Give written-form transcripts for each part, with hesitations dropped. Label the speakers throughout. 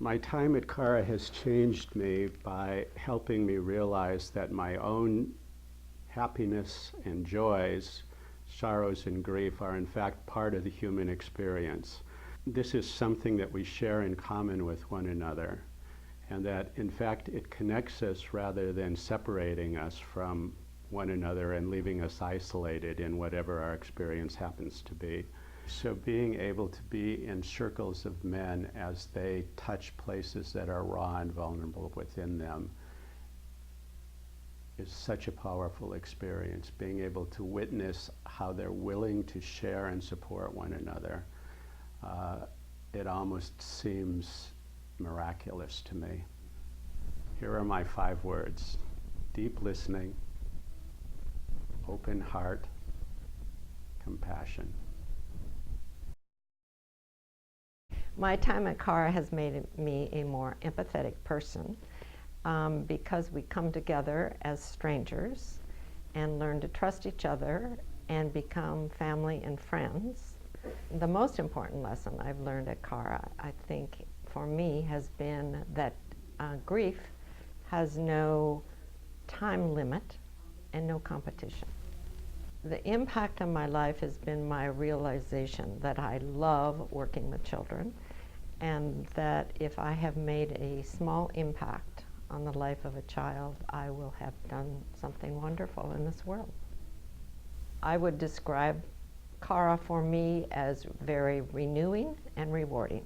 Speaker 1: My time at Cara has changed me by helping me realize that my own happiness and joys, sorrows and grief are in fact part of the human experience. This is something that we share in common with one another, and that in fact it connects us rather than separating us from one another and leaving us isolated in whatever our experience happens to be. So being able to be in circles of men as they touch places that are raw and vulnerable within them is such a powerful experience. Being able to witness how they're willing to share and support one another, it almost seems miraculous to me. Here are my 5 words: deep listening, open heart, compassion.
Speaker 2: My time at Cara has made me a more empathetic person because we come together as strangers and learn to trust each other and become family and friends. The most important lesson I've learned at Cara, I think, for me, has been that grief has no time limit and no competition. The impact on my life has been my realization that I love working with children, and that if I have made a small impact on the life of a child, I will have done something wonderful in this world. I would describe Cara for me as very renewing and rewarding.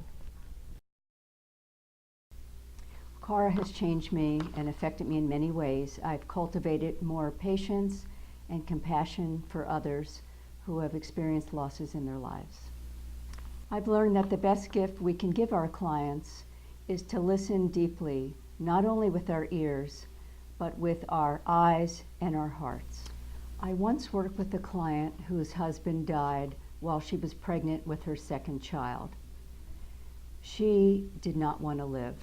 Speaker 3: Cara has changed me and affected me in many ways. I've cultivated more patience and compassion for others who have experienced losses in their lives. I've learned that the best gift we can give our clients is to listen deeply, not only with our ears, but with our eyes and our hearts. I once worked with a client whose husband died while she was pregnant with her 2nd child. She did not want to live,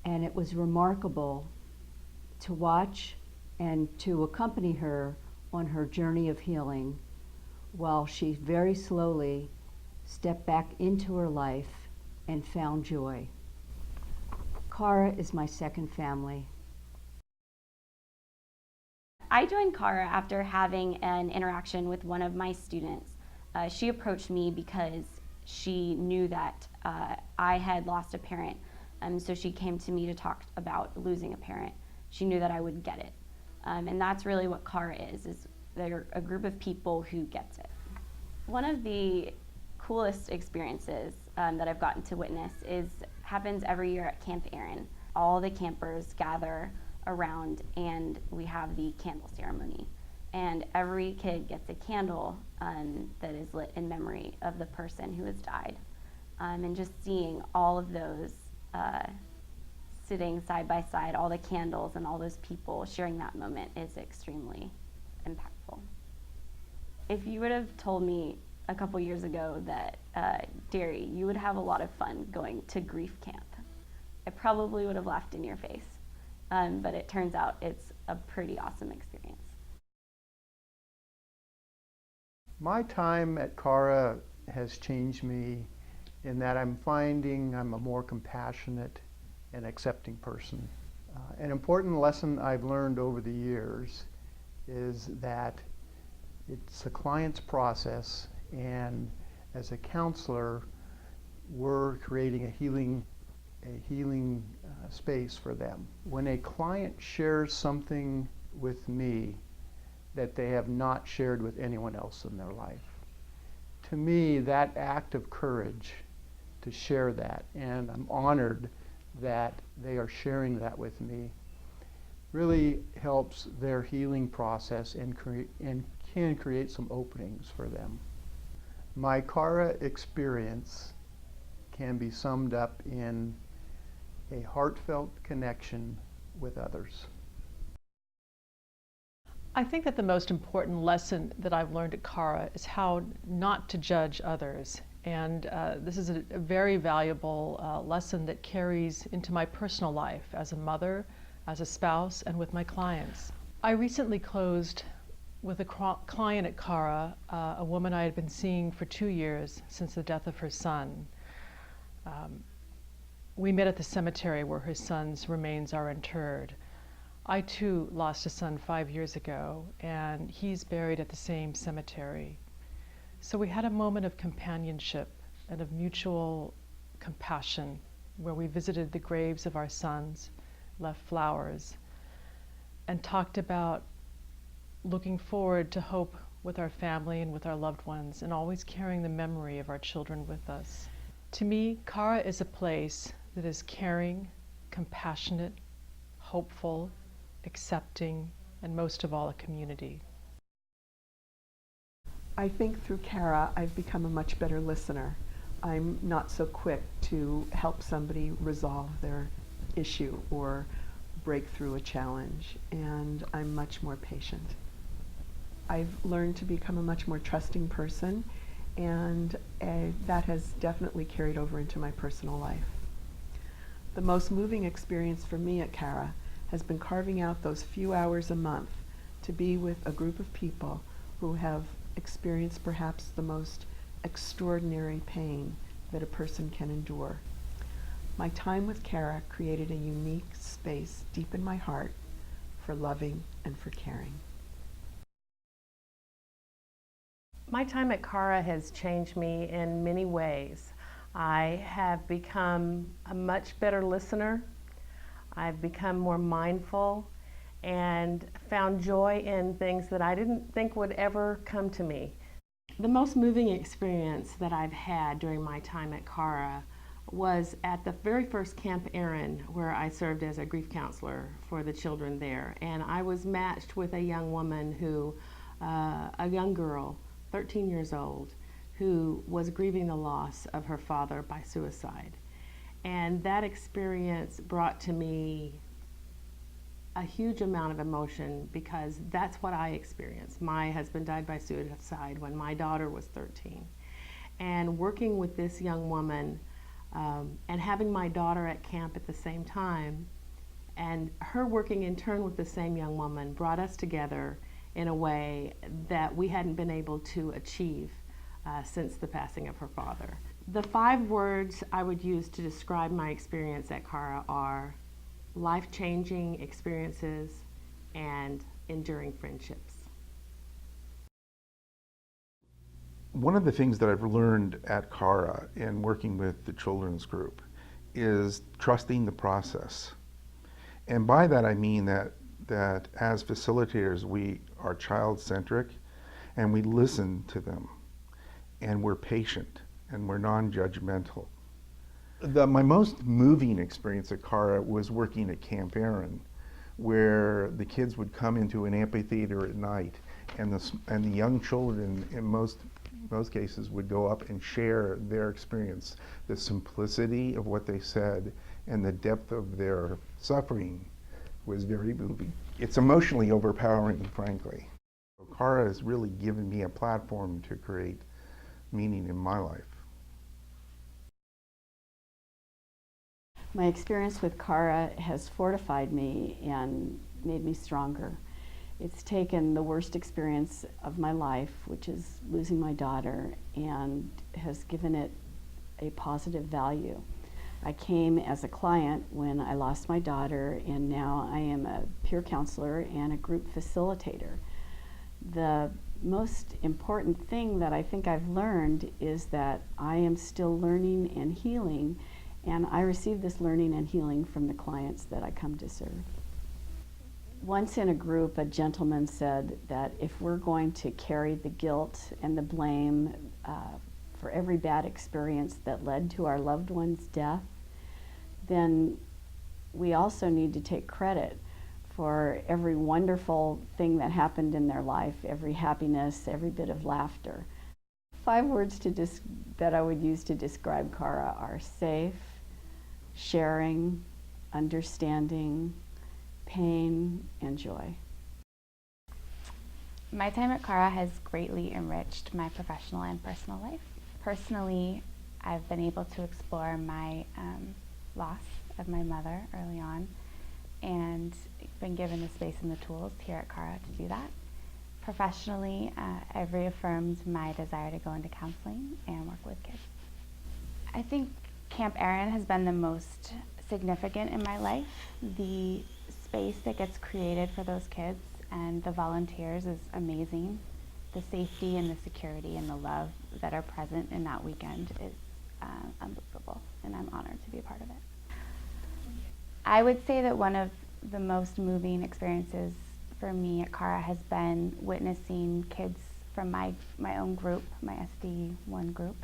Speaker 3: and it was remarkable to watch and to accompany her on her journey of healing while she very slowly stepped back into her life and found joy. Cara is my second family.
Speaker 4: I joined Cara after having an interaction with one of my students. She approached me because she knew that I had lost a parent, so she came to me to talk about losing a parent. She knew that I would get it. And that's really what Cara is they're a group of people who gets it. One of the coolest experiences that I've gotten to witness happens every year at Camp Erin. All the campers gather around and we have the candle ceremony. And every kid gets a candle that is lit in memory of the person who has died. And just seeing all of those sitting side by side, all the candles and all those people sharing that moment is extremely impactful. If you would have told me a couple years ago that, Derry, you would have a lot of fun going to grief camp, I probably would have laughed in your face. But it turns out it's a pretty awesome experience.
Speaker 5: My time at Cara has changed me in that I'm finding I'm a more compassionate and accepting person. An important lesson I've learned over the years is that it's the client's process, and as a counselor, we're creating a healing space for them. When a client shares something with me that they have not shared with anyone else in their life, to me, that act of courage to share that, and I'm honored that they are sharing that with me, really helps their healing process and can create some openings for them. My Cara experience can be summed up in a heartfelt connection with others.
Speaker 6: I think that the most important lesson that I've learned at Cara is how not to judge others. And this is a very valuable lesson that carries into my personal life as a mother, as a spouse, and with my clients. I recently closed with a client at Cara, a woman I had been seeing for 2 years since the death of her son. We met at the cemetery where her son's remains are interred. I too lost a son 5 years ago, and he's buried at the same cemetery. So we had a moment of companionship and of mutual compassion where we visited the graves of our sons, left flowers, and talked about looking forward to hope with our family and with our loved ones, and always carrying the memory of our children with us. To me, Cara is a place that is caring, compassionate, hopeful, accepting, and most of all, a community.
Speaker 7: I think through Cara, I've become a much better listener. I'm not so quick to help somebody resolve their issue or break through a challenge, and I'm much more patient. I've learned to become a much more trusting person, and that has definitely carried over into my personal life. The most moving experience for me at Cara has been carving out those few hours a month to be with a group of people who have experienced perhaps the most extraordinary pain that a person can endure. My time with Cara created a unique space deep in my heart for loving and for caring.
Speaker 8: My time at Cara has changed me in many ways. I have become a much better listener. I've become more mindful and found joy in things that I didn't think would ever come to me. The most moving experience that I've had during my time at Cara was at the very first Camp Erin, where I served as a grief counselor for the children there. And I was matched with a young woman who, a young girl, 13 years old, who was grieving the loss of her father by suicide. And that experience brought to me a huge amount of emotion because that's what I experienced. My husband died by suicide when my daughter was 13. And working with this young woman and having my daughter at camp at the same time, and her working in turn with the same young woman brought us together in a way that we hadn't been able to achieve since the passing of her father. The 5 words I would use to describe my experience at Cara are life-changing experiences and enduring friendships.
Speaker 9: One of the things that I've learned at Cara in working with the children's group is trusting the process. And by that I mean that as facilitators we are child-centric and we listen to them and we're patient and we're non-judgmental. My most moving experience at Cara was working at Camp Erin, where the kids would come into an amphitheater at night, and the young children, in most cases, would go up and share their experience. The simplicity of what they said and the depth of their suffering was very moving. It's emotionally overpowering, frankly. Cara has really given me a platform to create meaning in my life.
Speaker 3: My experience with Cara has fortified me and made me stronger. It's taken the worst experience of my life, which is losing my daughter, and has given it a positive value. I came as a client when I lost my daughter, and now I am a peer counselor and a group facilitator. The most important thing that I think I've learned is that I am still learning and healing, and I receive this learning and healing from the clients that I come to serve. Once in a group, a gentleman said that if we're going to carry the guilt and the blame for every bad experience that led to our loved one's death, then we also need to take credit for every wonderful thing that happened in their life, every happiness, every bit of laughter. 5 words that I would use to describe Cara are safe, sharing, understanding, pain, and joy.
Speaker 4: My time at Cara has greatly enriched my professional and personal life. Personally, I've been able to explore my loss of my mother early on, and been given the space and the tools here at Cara to do that. Professionally, I've reaffirmed my desire to go into counseling and work with kids. I think
Speaker 10: Camp Erin has been the most significant in my life. The space that gets created for those kids and the volunteers is amazing. The safety and the security and the love that are present in that weekend is unbelievable, and I'm honored to be a part of it. I would say that one of the most moving experiences for me at Cara has been witnessing kids from my own group, my SD1 group,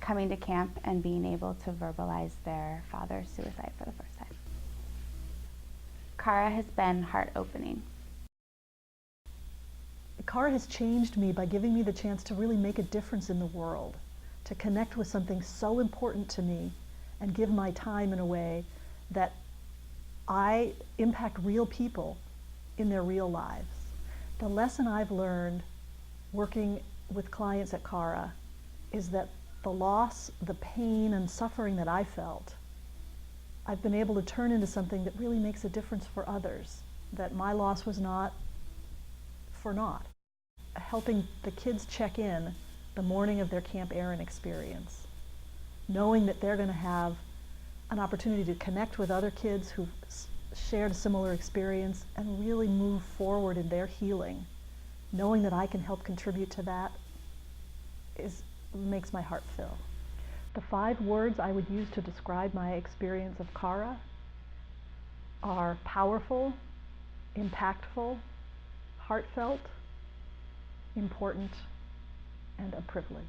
Speaker 10: coming to camp and being able to verbalize their father's suicide for the first time. Cara has been heart-opening.
Speaker 11: Cara has changed me by giving me the chance to really make a difference in the world, to connect with something so important to me and give my time in a way that I impact real people in their real lives. The lesson I've learned working with clients at Cara is that the loss, the pain and suffering that I felt, I've been able to turn into something that really makes a difference for others, that my loss was not for naught. Helping the kids check in the morning of their Camp Erin experience, knowing that they're going to have an opportunity to connect with other kids who've shared a similar experience and really move forward in their healing, knowing that I can help contribute to that makes my heart fill. The 5 words I would use to describe my experience of Cara are powerful, impactful, heartfelt, important, and a privilege.